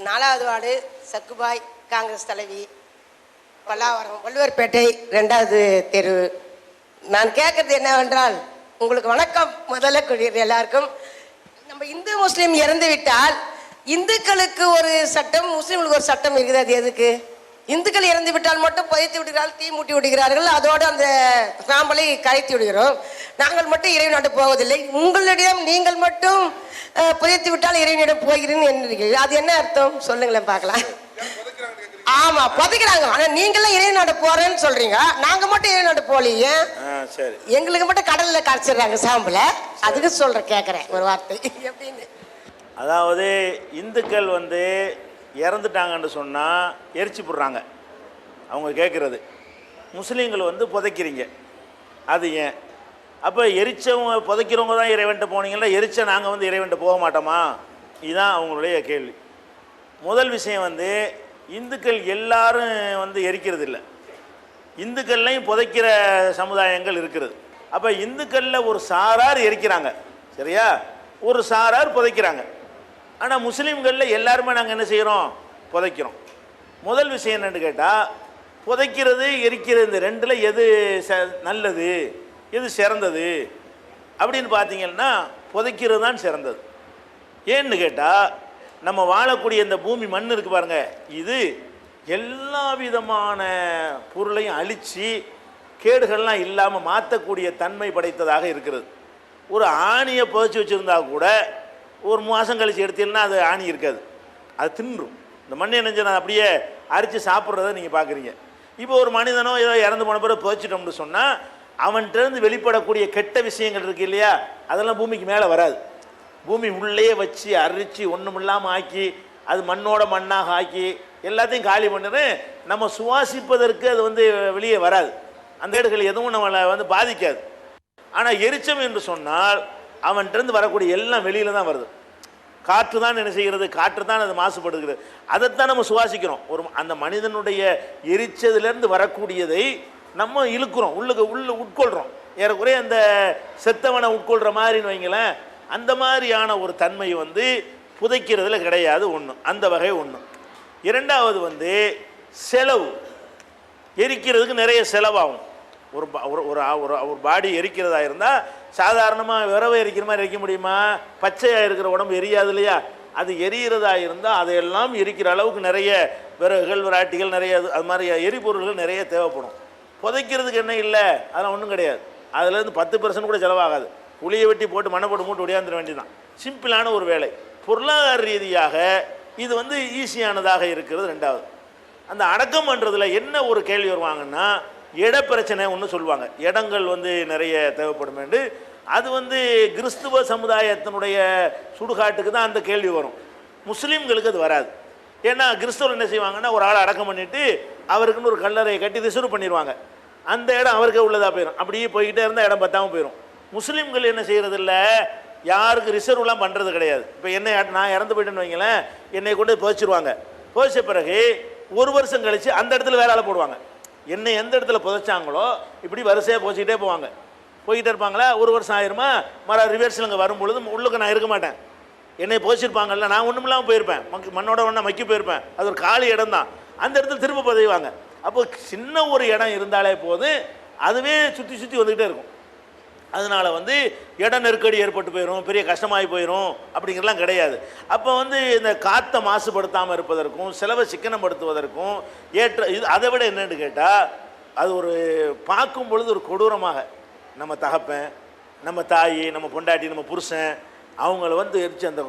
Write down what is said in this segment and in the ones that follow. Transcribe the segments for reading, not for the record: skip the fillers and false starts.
4வது வார்டு சக்குபாய் காங்கிரஸ் தலைவி, பல்லாவரம் வள்ளுவர்பேட்டை 2வது தெரு. நான் கேட்கறது என்னவென்றால், உங்களுக்கு வணக்கம் முதல்ல கூடியது எல்லாருக்கும். நம்ம இந்து முஸ்லீம் இறந்து விட்டால் இந்துக்களுக்கு ஒரு சட்டம், முஸ்லீம்களுக்கு ஒரு சட்டம் இருக்குது. அது எதுக்கு? இந்துக்கள் இறந்து விட்டால் மட்டும் புதைத்து விடுகிறார்கள், தீ மூட்டி விடுகிறார்கள், அதோடு அந்த சாம்பலை கரைத்து விடுகிறோம். நாங்கள் மட்டும் இறைவனிடம் போவதில்லை. உங்களிடம் நீங்கள் மட்டும் புதைத்து விட்டால் இறைவனிடம் போகிறேன்னு என்னீர்கள். அது என்ன அர்த்தம் சொல்லுங்களேன் பார்க்கலாம். ஆமா, புதைக்கிறாங்க. ஆனா நீங்களாம் இறைவனிடம் போறேன்னு சொல்றீங்க, நாங்க மட்டும் இறைவனிடம் போலீங்க. சரி, எங்களுக்கு மட்டும் கடல்ல கரைச்சிடுறாங்க சாம்பல. அதுக்கு சொல்றேன், கேட்கறேன் ஒரு வார்த்தை எப்படின்னு. அதாவது இந்துக்கள் இறந்துட்டாங்கன்னு சொன்னால் எரிச்சு போடுறாங்க, அவங்க கேட்குறது. முஸ்லீம்கள் புதைக்கிறீங்க, அது ஏன்? அப்போ எரிச்சவங்க புதைக்கிறவங்க தான் இறைவன்ட்டு போனீங்கன்னா எரிச்ச நாங்கள் இறைவன்ட்டு போக மாட்டோமா? இதுதான் அவங்களுடைய கேள்வி. முதல் விஷயம் இந்துக்கள் எல்லாரும் எரிக்கிறது இல்லை, இந்துக்கள்லையும் புதைக்கிற சமுதாயங்கள் இருக்கிறது. அப்போ இந்துக்களில் ஒரு சாரார் எரிக்கிறாங்க, சரியா? ஒரு சாரார் புதைக்கிறாங்க. ஆனால் முஸ்லீம்களில் எல்லாருமே நாங்கள் என்ன செய்கிறோம்? புதைக்கிறோம். முதல் விஷயம் என்னென்னு கேட்டால், புதைக்கிறது எரிக்கிறது இந்த ரெண்டில் எது நல்லது, எது சிறந்தது அப்படின்னு பார்த்தீங்கன்னா புதைக்கிறது தான் சிறந்தது. ஏன்னு கேட்டால், நம்ம வாழக்கூடிய இந்த பூமி மண் இருக்குது பாருங்க, இது எல்லா விதமான பொருளையும் அழித்து கேடுகள்லாம் இல்லாமல் மாற்றக்கூடிய தன்மை படைத்ததாக இருக்கிறது. ஒரு ஆணியை புதைச்சி வச்சுருந்தா கூட ஒரு மாதம் கழித்து எடுத்தீங்கன்னா அது ஆணி இருக்காது, அது தின்றும். இந்த மண்ணை நெஞ்சனை அப்படியே அரித்து சாப்பிட்றத நீங்கள் பார்க்குறீங்க. இப்போ ஒரு மனிதனோ ஏதோ இறந்து போன பிறகு புதைச்சிட்டோம்னு சொன்னால் அவன்கிட்டருந்து வெளிப்படக்கூடிய கெட்ட விஷயங்கள் இருக்குது இல்லையா, அதெல்லாம் பூமிக்கு மேலே வராது. பூமி உள்ளே வச்சு அரிச்சு ஒன்றும் இல்லாமல் ஆக்கி, அது மண்ணோட மண்ணாக ஆக்கி எல்லாத்தையும் காலி பண்ணுன்னு நம்ம சுவாசிப்பதற்கு அது வெளியே வராது. அந்த இடங்கள் எதுவும் நம்மளை பாதிக்காது. ஆனால் எரிச்சம் என்று சொன்னால் அவன்கிட்டருந்து வரக்கூடிய எல்லாம் வெளியில் தான் வருது. காற்று தான் என்ன செய்கிறது? காற்று தான் அது மாசுபடுகிறது. அதைத்தான் நம்ம சுவாசிக்கிறோம். ஒரு அந்த மனிதனுடைய எரிச்சதுலேருந்து வரக்கூடியதை நம்ம இழுக்கிறோம், உட்கொள்கிறோம். ஏறக்குறைய அந்த செத்தவனை உட்கொள்கிற மாதிரின்னு வைங்களேன். அந்த மாதிரியான ஒரு தன்மை புதைக்கிறதுல கிடையாது. ஒன்று அந்த வகை. ஒன்று. இரண்டாவது செலவு. எரிக்கிறதுக்கு நிறைய செலவாகும். ஒரு ஒரு பாடி எரிக்கிறதா இருந்தால் சாதாரணமாக விரவை எரிக்கிற மாதிரி எரிக்க முடியுமா? பச்சையாக இருக்கிற உடம்பு எரியாது இல்லையா? அது எரிகிறதா இருந்தால் அதையெல்லாம் எரிக்கிற அளவுக்கு நிறைய விறகுகள், விராட்டிகள், நிறைய அது மாதிரி எரிபொருள்கள் நிறைய தேவைப்படும். புதைக்கிறதுக்கு என்ன இல்லை, அதெல்லாம் ஒன்றும் கிடையாது. அதுலேருந்து 10% கூட செலவாகாது. புளியை வெட்டி போட்டு மண்ணை போட்டு மூட்டு ஒடியாந்துட வேண்டியதான். சிம்பிளான ஒரு வேலை. பொருளாதார ரீதியாக இது ஈஸியானதாக இருக்கிறது. ரெண்டாவது, அந்த அடக்கம் பண்ணுறதுல என்ன ஒரு கேள்வி வருவாங்கன்னா, இட பிரச்சனை ஒன்று சொல்லுவாங்க. இடங்கள் நிறைய தேவைப்படும் என்று. அது கிறிஸ்துவ சமுதாயத்தினுடைய சுடுகாட்டுக்கு தான் அந்த கேள்வி வரும். முஸ்லீம்களுக்கு அது வராது. ஏன்னா கிறிஸ்தவர் என்ன செய்வாங்கன்னா, ஒரு ஆளை அடக்கம் பண்ணிவிட்டு அவருக்குன்னு ஒரு கல்லறையை கட்டி ரிசர்வ் பண்ணிடுவாங்க. அந்த இடம் அவருக்கே உள்ளதாக போயிடும். அப்படியே போய்கிட்டே இருந்தால் இடம் பத்தாமல் போயிடும். முஸ்லீம்கள் என்ன செய்கிறது இல்லை, யாருக்கு ரிசர்வ்லாம் பண்ணுறது கிடையாது. இப்போ நான் இறந்து போயிட்டேன்னு வைங்களேன், என்னை கொண்டு புதைச்சிருவாங்க. புதைச்ச பிறகு ஒரு வருஷம் கழித்து அந்த இடத்துல வேற ஆளை போடுவாங்க. என்னை எந்த இடத்துல புதைச்சாங்களோ இப்படி வரிசையாக போச்சுக்கிட்டே போவாங்க. போய்கிட்டே இருப்பாங்களா, ஒரு வருஷம் ஆயிருமா, ரிவர்ஸில் அங்கே வரும்பொழுது உள்ளுக்கு நான் இருக்க மாட்டேன். என்னை புதைச்சிருப்பாங்கல்ல, நான் ஒன்றும் இல்லாமல் போயிருப்பேன், மண்ணோட ஒன்றா மக்கி போயிருப்பேன். அது ஒரு காலி இடம் தான். அந்த இடத்துல திரும்ப புதைவாங்க. அப்போ சின்ன ஒரு இடம் இருந்தாலே போது அதுவே சுற்றி சுற்றி வந்துக்கிட்டே இருக்கும். அதனால் இட நெருக்கடி ஏற்பட்டு போயிடும், பெரிய கஷ்டமாகி போயிடும் அப்படிங்கிறலாம் கிடையாது. அப்போ இந்த காற்றை மாசுபடுத்தாமல் இருப்பதற்கும் செலவை சிக்கனப்படுத்துவதற்கும் ஏற்ற இது. அதை விட என்னென்னு கேட்டால், அது ஒரு பார்க்கும் பொழுது ஒரு கொடூரமாக நம்ம தகப்பன், நம்ம தாய், நம்ம பொண்டாட்டி, நம்ம புருஷன் அவங்கள எரிச்சு அந்த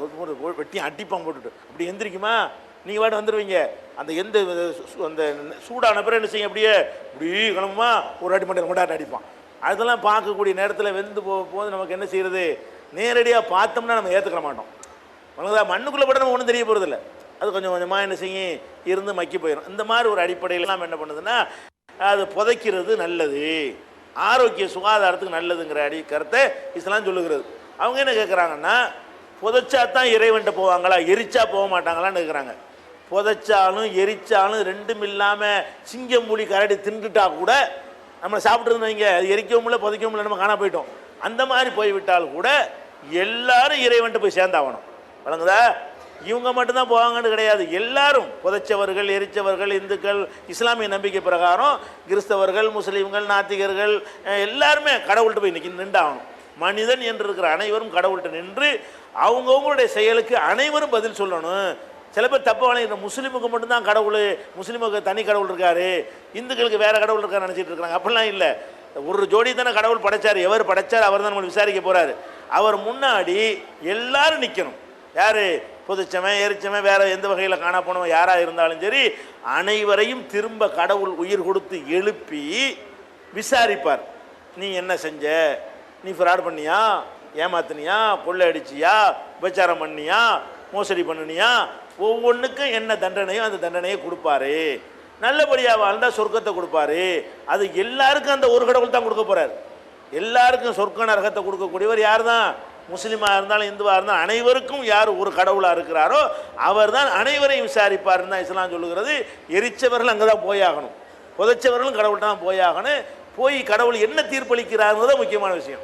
வெட்டி அடிப்பான் போட்டுட்டு அப்படி எந்திரிக்குமா, நீங்கள் வாட்டு வந்துடுவீங்க. அந்த அந்த சூடான பிறகு என்ன செய்யும், அப்படியே இப்படி கிளம்புமா ஒரு அடி மண்டலம் கொண்டாட்டி அடிப்பான். அதெல்லாம் பார்க்கக்கூடிய நேரத்தில் வெந்து போது நமக்கு என்ன செய்கிறது, நேரடியாக பார்த்தோம்னா நம்ம ஏற்றுக்க மாட்டோம். மண்ணுக்குள்ளே போட நம்ம ஒன்றும் தெரிய போகிறதில்ல. அது கொஞ்சம் கொஞ்சமாக என்ன செய்யும், இருந்து மக்கி போயிடும். இந்த மாதிரி ஒரு அடிப்படையில் நம்ம என்ன பண்ணுதுன்னா, அது புதைக்கிறது நல்லது, ஆரோக்கிய சுகாதாரத்துக்கு நல்லதுங்கிற கருத்தை இஸ்லாம் சொல்லுகிறது. அவங்க என்ன கேட்குறாங்கன்னா, புதைச்சா தான் இறைவன்ட்ட போவாங்களா, எரிச்சா போக மாட்டாங்களான்னு கேட்குறாங்க. புதைச்சாலும் எரிச்சாலும் ரெண்டும் இல்லாமல் சிங்கம் மூலி கரடி தின்றுட்டா கூட நம்ம சாப்பிட்ருந்தோம் வைங்க, அது எரிக்கவும் இல்லை புதைக்கவும் இல்லை, நம்ம காணா போயிட்டோம். அந்த மாதிரி போய்விட்டால் கூட எல்லாரும் இறைவன்ட்டு போய் சேர்ந்தாகணும். வழங்குதா? இவங்க மட்டும்தான் போவாங்கன்னு கிடையாது. எல்லாரும் புதைச்சவர்கள், எரிச்சவர்கள், இந்துக்கள், இஸ்லாமிய நம்பிக்கை பிரகாரம் கிறிஸ்தவர்கள், முஸ்லீம்கள், நாத்திகர்கள் எல்லாருமே கடவுள்கிட்ட போய் இன்னைக்கு நின்றாகணும். மனிதன் என்று இருக்கிற அனைவரும் கடவுள்கிட்ட நின்று அவங்கவுங்களுடைய செயலுக்கு அனைவரும் பதில் சொல்லணும். சில பேர் தப்பு வழங்கிற முஸ்லீமுக்கு மட்டும்தான் கடவுள், முஸ்லீமுக்கு தனி கடவுள் இருக்காரு, இந்துக்களுக்கு வேற கடவுள் இருக்கான்னு நினச்சிட்டு இருக்காங்க. அப்படிலாம் இல்லை. ஒரு ஜோடி தானே கடவுள் படைச்சார். எவர் படைச்சார் அவர் தான் நம்மளுக்கு விசாரிக்க போறாரு. அவர் முன்னாடி எல்லாரும் நிற்கணும். யாரு? புதைச்சவன், எரிச்சவன், வேற எந்த வகையில் காணா போனவன் யாராக இருந்தாலும் சரி, அனைவரையும் திரும்ப கடவுள் உயிர் கொடுத்து எழுப்பி விசாரிப்பார். நீ என்ன செஞ்ச? நீ ஃப்ராட் பண்ணியா, ஏமாத்தினியா, கொள்ளை அடிச்சியா, உபச்சாரம் பண்ணியா, மோசடி பண்ணினியா, ஒவ்வொன்றுக்கும் என்ன தண்டனையோ அந்த தண்டனையை கொடுப்பாரு. நல்லபடியாக வாழ்ந்தால் சொர்க்கத்தை கொடுப்பாரு. அது எல்லாருக்கும் அந்த ஒரு கடவுள் தான் கொடுக்க போறார். எல்லாருக்கும் சொர்க்க நரகத்தை கொடுக்கக்கூடியவர் யார் தான்? முஸ்லீமாக இருந்தாலும் இந்துவாக இருந்தாலும் அனைவருக்கும் யார் ஒரு கடவுளாக இருக்கிறாரோ அவர் தான் அனைவரையும் விசாரிப்பார்னு தான் இஸ்லாம் சொல்லுகிறது. எரிச்சவர்கள் அங்கே தான் போயாகணும், புதைச்சவர்களும் கடவுள்கிட்ட தான் போயாகணும். போய் கடவுள் என்ன தீர்ப்பளிக்கிறாருங்கிறது முக்கியமான விஷயம்.